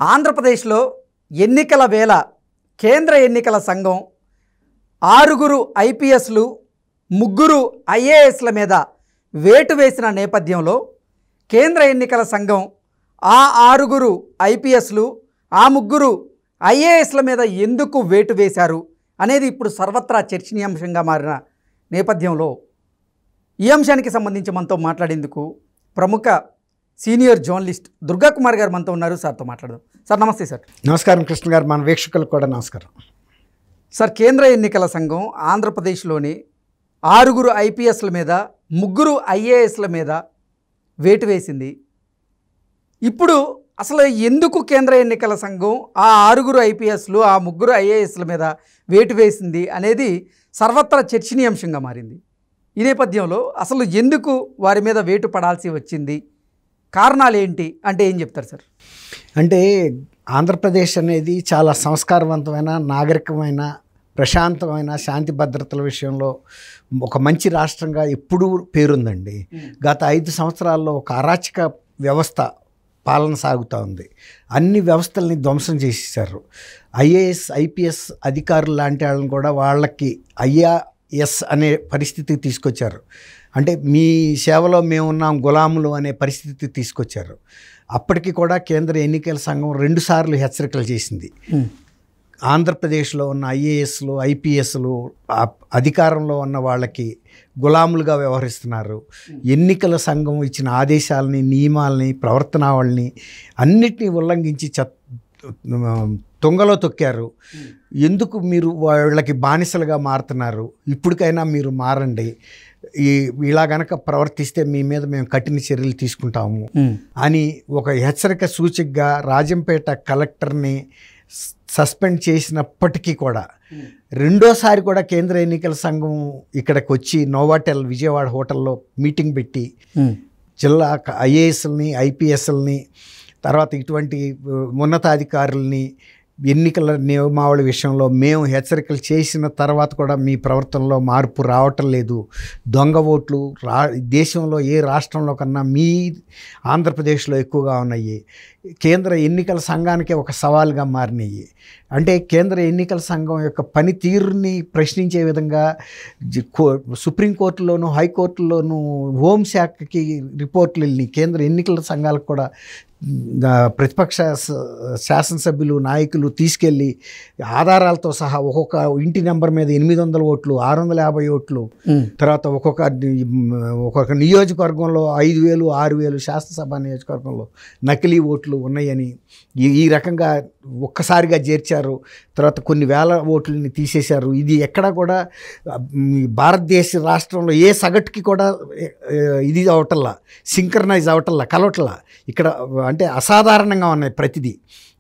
ఆంధ్రప్రదేశ్లో ఎన్నికల వేళ కేంద్ర ఎన్నికల సంఘం 6 ఐపీఎస్లు 3 ఐఏఎస్ల మీద వేటు వేసిన నేపథ్యంలో కేంద్ర ఎన్నికల సంఘం ఆ 6 ఐపీఎస్లు ఆ 3 ఐఏఎస్ల మీద ఎందుకు వేటు వేశారు అనేది ఇప్పుడు సర్వత్రా చర్చనీయాంశంగా మారిన నేపథ్యంలో ఈ అంశానికి సంబంధించి మనతో మాట్లాడేందుకు ప్రముఖ సీనియర్ జర్నలిస్ట్ దుర్గా కుమార్ గారు మనతో ఉన్నారు. సార్తో మాట్లాడదాం. సార్ నమస్తే. సార్ నమస్కారం కృష్ణ గారు, మన వీక్షకులకు కూడా నమస్కారం. సార్, కేంద్ర ఎన్నికల సంఘం ఆంధ్రప్రదేశ్లోని 6 ఐపీఎస్ల మీద 3 ఐఏఎస్ల మీద వేటు వేసింది. ఇప్పుడు అసలు ఎందుకు కేంద్ర ఎన్నికల సంఘం ఆ 6 ఐపీఎస్లు ఆ 3 ఐఏఎస్ల మీద వేటు వేసింది అనేది సర్వత్రా చర్చనీయాంశంగా మారింది. ఈ నేపథ్యంలో అసలు ఎందుకు వారి మీద వేటు పడాల్సి వచ్చింది, కారణాలు ఏంటి అంటే ఏం చెప్తారు సార్? అంటే ఆంధ్రప్రదేశ్ అనేది చాలా సంస్కారవంతమైన, నాగరికమైన, ప్రశాంతమైన, శాంతి భద్రతల విషయంలో ఒక మంచి రాష్ట్రంగా ఎప్పుడూ పేరుందండి. గత 5 సంవత్సరాల్లో ఒక అరాచక వ్యవస్థ పాలన సాగుతూ ఉంది. అన్ని వ్యవస్థల్ని ధ్వంసం చేసేసారు. ఐఏఎస్ ఐపీఎస్ అధికారులు లాంటి వాళ్ళని కూడా వాళ్ళకి ఐఏఎస్ అనే పరిస్థితికి తీసుకొచ్చారు. అంటే మీ సేవలో మేమున్నాం గులాములు అనే పరిస్థితి తీసుకొచ్చారు. అప్పటికి కూడా కేంద్ర ఎన్నికల సంఘం 2 సార్లు హెచ్చరికలు చేసింది. ఆంధ్రప్రదేశ్లో ఉన్న ఐఏఎస్లు ఐపీఎస్లు అధికారంలో ఉన్న వాళ్ళకి గులాములుగా వ్యవహరిస్తున్నారు. ఎన్నికల సంఘం ఇచ్చిన ఆదేశాలని, నియమాలని, ప్రవర్తనావళిని అన్నిటినీ ఉల్లంఘించి తుంగలో తొక్కారు. ఎందుకు మీరు వాళ్ళకి బానిసలుగా మారుతున్నారు? ఇప్పటికైనా మీరు మారండి. ఇలా గనక ప్రవర్తిస్తే మీ మీద మేము కఠిన చర్యలు తీసుకుంటాము అని ఒక హెచ్చరిక సూచికగా రాజంపేట కలెక్టర్ని సస్పెండ్ చేసినప్పటికీ కూడా రెండోసారి కూడా కేంద్ర ఎన్నికల సంఘం ఇక్కడికి వచ్చి నోవాటెల్ విజయవాడ హోటల్లో మీటింగ్ పెట్టి జిల్లా ఐఏఎస్ని ఐపీఎస్ని తర్వాత ఇటువంటి ఉన్నతాధికారుల్ని ఎన్నికల నియమావళి విషయంలో మేము హెచ్చరికలు చేసిన తర్వాత కూడా మీ ప్రవర్తనలో మార్పు రావటం లేదు, దొంగ ఓట్లు దేశంలో ఏ రాష్ట్రంలో కన్నా మీ ఆంధ్రప్రదేశ్లో ఎక్కువగా ఉన్నాయి, కేంద్ర ఎన్నికల సంఘానికే ఒక సవాల్గా మారినాయి. అంటే కేంద్ర ఎన్నికల సంఘం యొక్క పనితీరుని ప్రశ్నించే విధంగా సుప్రీంకోర్టులోను హైకోర్టులోను హోంశాఖకి రిపోర్టులు వెళ్ళి కేంద్ర ఎన్నికల సంఘాలకు కూడా ప్రతిపక్ష శాసనసభ్యులు నాయకులు తీసుకెళ్ళి ఆధారాలతో సహా ఒక్కొక్క ఇంటి నెంబర్ మీద 800 ఓట్లు 650 ఓట్లు తర్వాత ఒక్కొక్క నియోజకవర్గంలో 5000 6000 శాసనసభ నియోజకవర్గంలో నకిలీ ఓట్లు ఉన్నాయని ఈ రకంగా ఒక్కసారిగా చేర్చారు. తర్వాత కొన్ని వేల ఓట్లని తీసేశారు. ఇది ఎక్కడ కూడా భారతదేశ రాష్ట్రంలో ఏ సగటుకి కూడా ఇది అవటల్లా, సింక్రనైజ్ అవటల్లా, కలవటల్లా. ఇక్కడ అంటే అసాధారణంగా ఉన్నాయి ప్రతిదీ.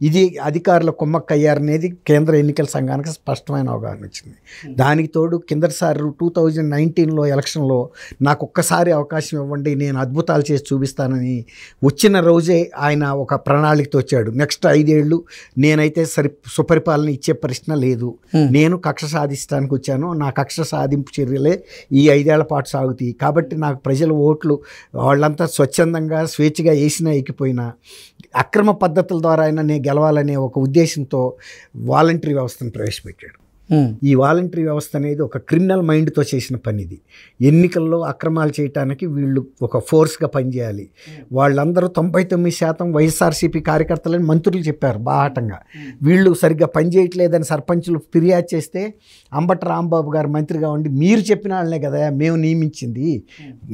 ఇది అధికారుల కుమ్మక్కయ్యారనేది కేంద్ర ఎన్నికల సంఘానికి స్పష్టమైన అవగాహన వచ్చింది. దానికి తోడు కిందటిసారి 2019లో ఎలక్షన్లో నాకు ఒక్కసారి అవకాశం ఇవ్వండి, నేను అద్భుతాలు చేసి చూపిస్తానని వచ్చిన రోజే ఆయన ఒక ప్రణాళికతో వచ్చాడు. నెక్స్ట్ 5 ఏళ్ళు నేనైతే సుపరిపాలన ఇచ్చే ప్రశ్న లేదు, నేను కక్ష సాధించడానికి వచ్చాను, నా కక్ష సాధింపు చర్యలే ఈ 5 ఏళ్ల పాటు సాగుతాయి, కాబట్టి నాకు ప్రజల ఓట్లు వాళ్ళంతా స్వచ్ఛందంగా స్వేచ్ఛగా వేసినా ఎక్కిపోయినా అక్రమ పద్ధతుల ద్వారా అయినా నేను గెలవాలనే ఒక ఉద్దేశంతో వాలంటరీ వ్యవస్థను ప్రవేశపెట్టాడు. ఈ వాలంటరీ వ్యవస్థ అనేది ఒక క్రిమినల్ మైండ్తో చేసిన పని. ఇది ఎన్నికల్లో అక్రమాలు చేయడానికి వీళ్ళు ఒక ఫోర్స్గా పనిచేయాలి. వాళ్ళందరూ 99% వైఎస్ఆర్సీపీ కార్యకర్తలని మంత్రులు చెప్పారు బాహాటంగా. వీళ్ళు సరిగ్గా పనిచేయట్లేదని సర్పంచులు ఫిర్యాదు చేస్తే అంబటి రాంబాబు గారు మంత్రిగా ఉండి మీరు చెప్పిన వాళ్ళనే కదా మేము నియమించింది,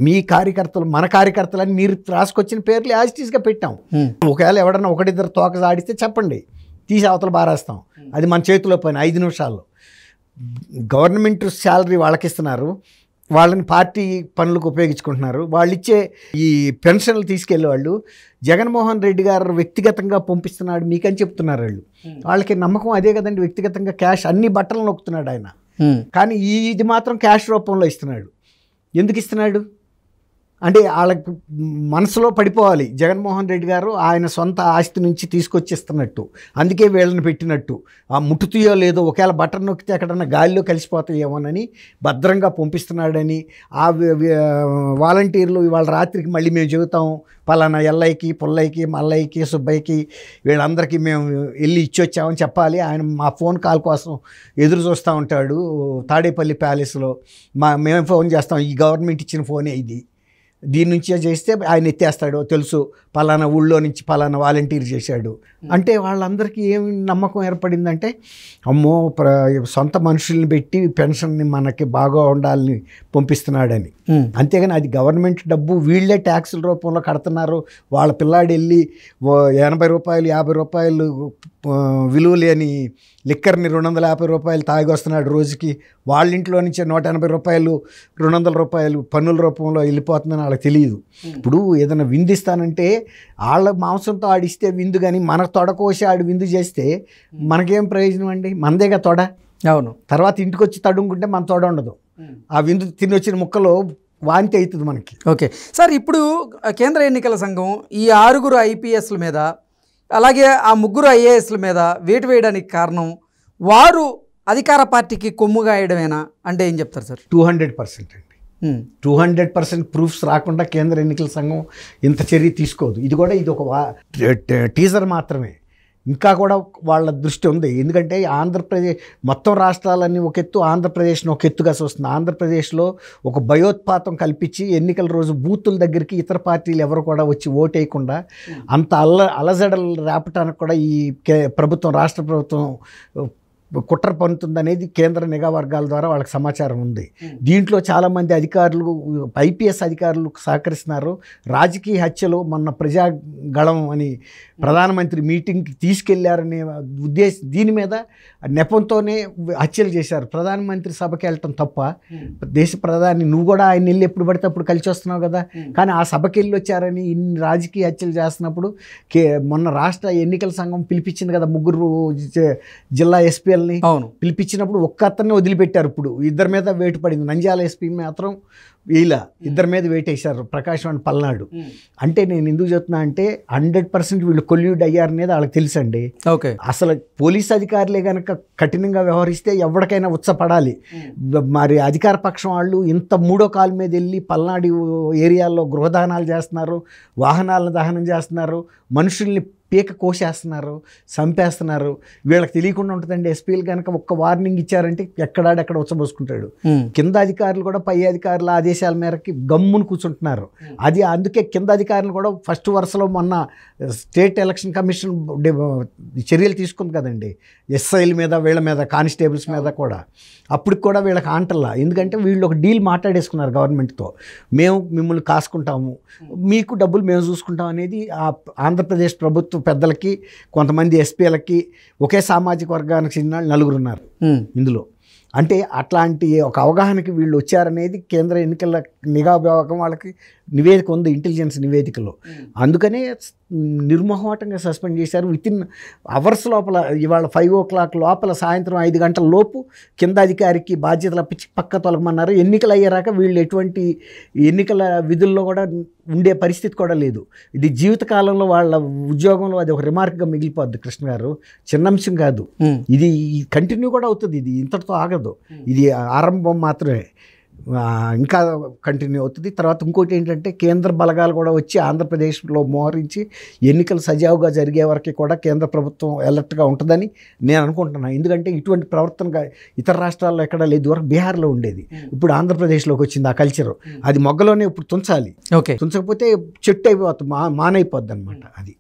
మీ కార్యకర్తలు మన కార్యకర్తలని మీరు రాసుకొచ్చిన పేర్లు యాజిటీస్గా పెట్టాం, ఒకవేళ ఎవడన్నా ఒకటిద్దరు తోక సాడిస్తే చెప్పండి, తీసి అవతల బారేస్తాం, అది మన చేతిలో పని 5 నిమిషాల్లో. గవర్నమెంట్ శాలరీ వాళ్ళకి ఇస్తున్నారు, వాళ్ళని పార్టీ పనులకు ఉపయోగించుకుంటున్నారు. వాళ్ళు ఇచ్చే ఈ పెన్షన్లు తీసుకెళ్ళే వాళ్ళు జగన్మోహన్ రెడ్డి గారు వ్యక్తిగతంగా పంపిస్తున్నాడు మీకని చెప్తున్నారు. వాళ్ళకి నమ్మకం అదే కదండి, వ్యక్తిగతంగా క్యాష్ అన్ని బట్టలు నొక్కుతున్నాడు ఆయన, కానీ ఇది మాత్రం క్యాష్ రూపంలో ఇస్తున్నాడు. ఎందుకు ఇస్తున్నాడు? అంటే వాళ్ళకి మనసులో పడిపోవాలి జగన్మోహన్ రెడ్డి గారు ఆయన సొంత ఆస్తి నుంచి తీసుకొచ్చిస్తున్నట్టు, అందుకే వీళ్ళని పెట్టినట్టు. ఆ ముట్టుతీయో లేదో, ఒకవేళ బటన్ నొక్కితే ఎక్కడన్నా గాలిలో కలిసిపోతాయేమోనని భద్రంగా పంపిస్తున్నాడని ఆ వాలంటీర్లు ఇవాళ రాత్రికి మళ్ళీ మేము చెబుతాం పలానా ఎల్లయ్యకి, పుల్లయ్యకి, మల్లయ్యకి, సుబ్బయ్యకి వీళ్ళందరికీ మేము వెళ్ళి ఇచ్చొచ్చామని చెప్పాలి. ఆయన మా ఫోన్ కాల్ కోసం ఎదురు చూస్తూ ఉంటాడు తాడేపల్లి ప్యాలెస్లో. మేము ఫోన్ చేస్తాం, ఈ గవర్నమెంట్ ఇచ్చిన ఫోనే ఇది, దీని నుంచే చేస్తే ఆయన ఎత్తేస్తాడు, తెలుసు పలానా ఊళ్ళో నుంచి పలానా వాలంటీర్ చేశాడు అంటే వాళ్ళందరికీ ఏమి నమ్మకం ఏర్పడిందంటే అమ్మో సొంత మనుషుల్ని పెట్టి పెన్షన్ని మనకి బాగా ఉండాలని పంపిస్తున్నాడని. అంతేగాని అది గవర్నమెంట్ డబ్బు, వీళ్ళే ట్యాక్సుల రూపంలో కడుతున్నారు. వాళ్ళ పిల్లాడు వెళ్ళి 80 రూపాయలు 50 రూపాయలు విలువ లేని లిక్కర్ని 250 రూపాయలు తాగి వస్తున్నాడు రోజుకి. వాళ్ళ ఇంట్లో నుంచి 180 రూపాయలు 200 రూపాయలు పన్నుల రూపంలో వెళ్ళిపోతుందని వాళ్ళకి తెలియదు. ఇప్పుడు ఏదైనా విందిస్తానంటే వాళ్ళ మాంసంతో ఆడిస్తే విందు, కానీ మన తొడ కోసి ఆడి విందు చేస్తే మనకేం ప్రయోజనం అండి? మనదేగా తొడ. అవును. తర్వాత ఇంటికి వచ్చి తడుముకుంటే మన తొడ ఉండదు. ఆ విందు తిని వచ్చిన ముక్కలో వాంతి అవుతుంది మనకి. ఓకే సార్, ఇప్పుడు కేంద్ర ఎన్నికల సంఘం ఈ 6 ఐపీఎస్ల మీద అలాగే ఆ 3 ఐఏఎస్ల మీద వేటు వేయడానికి కారణం వారు అధికార పార్టీకి కొమ్ముగా వేయడమేనా అంటే ఏం చెప్తారు సార్? 200% అండి. 200% ప్రూఫ్స్ రాకుండా కేంద్ర ఎన్నికల సంఘం ఇంత చర్య తీసుకోదు. ఇది ఒక టీజర్ మాత్రమే. ఇంకా కూడా వాళ్ళ దృష్టి ఉంది. ఎందుకంటే ఆంధ్రప్రదేశ్ మొత్తం రాష్ట్రాలన్నీ ఒక ఎత్తు, ఆంధ్రప్రదేశ్ని ఒక ఎత్తుగా చూస్తుంది. ఆంధ్రప్రదేశ్లో ఒక భయోత్పాతం కల్పించి ఎన్నికల రోజు బూతుల దగ్గరికి ఇతర పార్టీలు ఎవరు కూడా వచ్చి ఓటేయకుండా అంత అలజడలు రేపటానికి కూడా ఈ ప్రభుత్వం, రాష్ట్ర ప్రభుత్వం కుట్ర పన్నుతుందనేది కేంద్ర నిఘా వర్గాల ద్వారా వాళ్ళకి సమాచారం ఉంది. దీంట్లో చాలామంది అధికారులు, ఐపీఎస్ అధికారులు సహకరిస్తున్నారు. రాజకీయ హత్యలు, మొన్న ప్రజాగళం అని ప్రధానమంత్రి మీటింగ్కి తీసుకెళ్లారనే దీని మీద నెపంతోనే హత్యలు చేశారు. ప్రధానమంత్రి సభకి వెళ్ళటం తప్ప? దేశ ప్రధాని నువ్వు కూడా ఆయన వెళ్ళి ఎప్పుడు పడితే అప్పుడు కలిసి వస్తున్నావు కదా. కానీ ఆ సభకి వెళ్ళి వచ్చారని ఇన్ని రాజకీయ హత్యలు చేస్తున్నప్పుడు మొన్న రాష్ట్ర ఎన్నికల సంఘం పిలిపించింది కదా 3 జిల్లా ఎస్పీఎల్ని పిలిపించినప్పుడు ఒక్క అతన్ని వదిలిపెట్టారు. ఇప్పుడు 2 మీద వేటు పడింది. నంద్యాల ఎస్పీ మాత్రం ఇలా 2 మీద వేటేశారు, ప్రకాశం అండ్ పల్నాడు. అంటే నేను ఎందుకు చెప్తున్నా అంటే 100% వీళ్ళు కొల్యూడ్ అయ్యారనేది వాళ్ళకి తెలుసండి. అసలు పోలీస్ అధికారులే కనుక కఠినంగా వ్యవహరిస్తే ఎవరికైనా ఉత్సపడాలి. మరి అధికార పక్షం వాళ్ళు ఇంత 3వ కాలు మీద వెళ్ళి పల్నాడు ఏరియాల్లో గృహదానాలు చేస్తున్నారు, వాహనాలను దహనం చేస్తున్నారు, మనుషుల్ని పీక కోసేస్తున్నారు, చంపేస్తున్నారు. వీళ్ళకి తెలియకుండా ఉంటుందండి. ఎస్పీలు కనుక ఒక్క వార్నింగ్ ఇచ్చారంటే ఎక్కడాడెక్కడ ఉచ్చబోసుకుంటాడు. కింద అధికారులు కూడా పై అధికారుల ఆదేశాల మేరకి గమ్మును కూర్చుంటున్నారు. అది అందుకే కింద అధికారులు కూడా ఫస్ట్ వరుసలో మొన్న స్టేట్ ఎలక్షన్ కమిషన్ చర్యలు తీసుకుంది కదండి, ఎస్ఐల మీద, వీళ్ళ మీద, కానిస్టేబుల్స్ మీద కూడా. అప్పటికి కూడా వీళ్ళకి ఆంటల్లా. ఎందుకంటే వీళ్ళు ఒక డీల్ మాట్లాడేసుకున్నారు గవర్నమెంట్తో, మేము మిమ్మల్ని కాసుకుంటాము, మీకు డబ్బులు మేము చూసుకుంటాం అనేది ఆంధ్రప్రదేశ్ ప్రభుత్వ పెద్దలకి, కొంతమంది ఎస్పీలకి, ఒకే సామాజిక వర్గానికి చెందిన 4 ఉన్నారు ఇందులో. అంటే అట్లాంటి ఒక అవగాహనకి వీళ్ళు వచ్చారనేది కేంద్ర ఎన్నికల నిఘా విభాగం వాళ్ళకి నివేదిక ఉంది, ఇంటెలిజెన్స్ నివేదికలో. అందుకనే నిర్మోహమాటంగా సస్పెండ్ చేశారు. వితిన్ అవర్స్ లోపల, ఇవాళ 5 o'clock లోపల, సాయంత్రం 5 గంటల లోపు కింద అధికారికి బాధ్యతలు అప్పించి పక్క తొలగమన్నారు. ఎన్నికలు అయ్యారాక వీళ్ళు ఎటువంటి ఎన్నికల విధుల్లో కూడా ఉండే పరిస్థితి కూడా లేదు. ఇది జీవితకాలంలో వాళ్ళ ఉద్యోగంలో అది ఒక రిమార్క్గా మిగిలిపోద్ది. కృష్ణ గారు, చిన్న అంశం కాదు ఇది, కంటిన్యూ కూడా అవుతుంది. ఇది ఇంతటితో ఆగదు, ఇది ఆరంభం మాత్రమే, ఇంకా కంటిన్యూ అవుతుంది. తర్వాత ఇంకోటి ఏంటంటే కేంద్ర బలగాలు కూడా వచ్చి ఆంధ్రప్రదేశ్లో మోహరించి ఎన్నికలు సజావుగా జరిగే వరకు కూడా కేంద్ర ప్రభుత్వం అలర్ట్గా ఉంటుందని నేను అనుకుంటున్నాను. ఎందుకంటే ఇటువంటి ప్రవర్తన ఇతర రాష్ట్రాల్లో ఎక్కడా లేదు. వరకు బీహార్లో ఉండేది, ఇప్పుడు ఆంధ్రప్రదేశ్లోకి వచ్చింది ఆ కల్చర్. అది మొగ్గలోనే ఇప్పుడు తుంచాలి, తుంచకపోతే చెట్టు అయిపోతుంది, మానైపోద్ది అనమాట అది.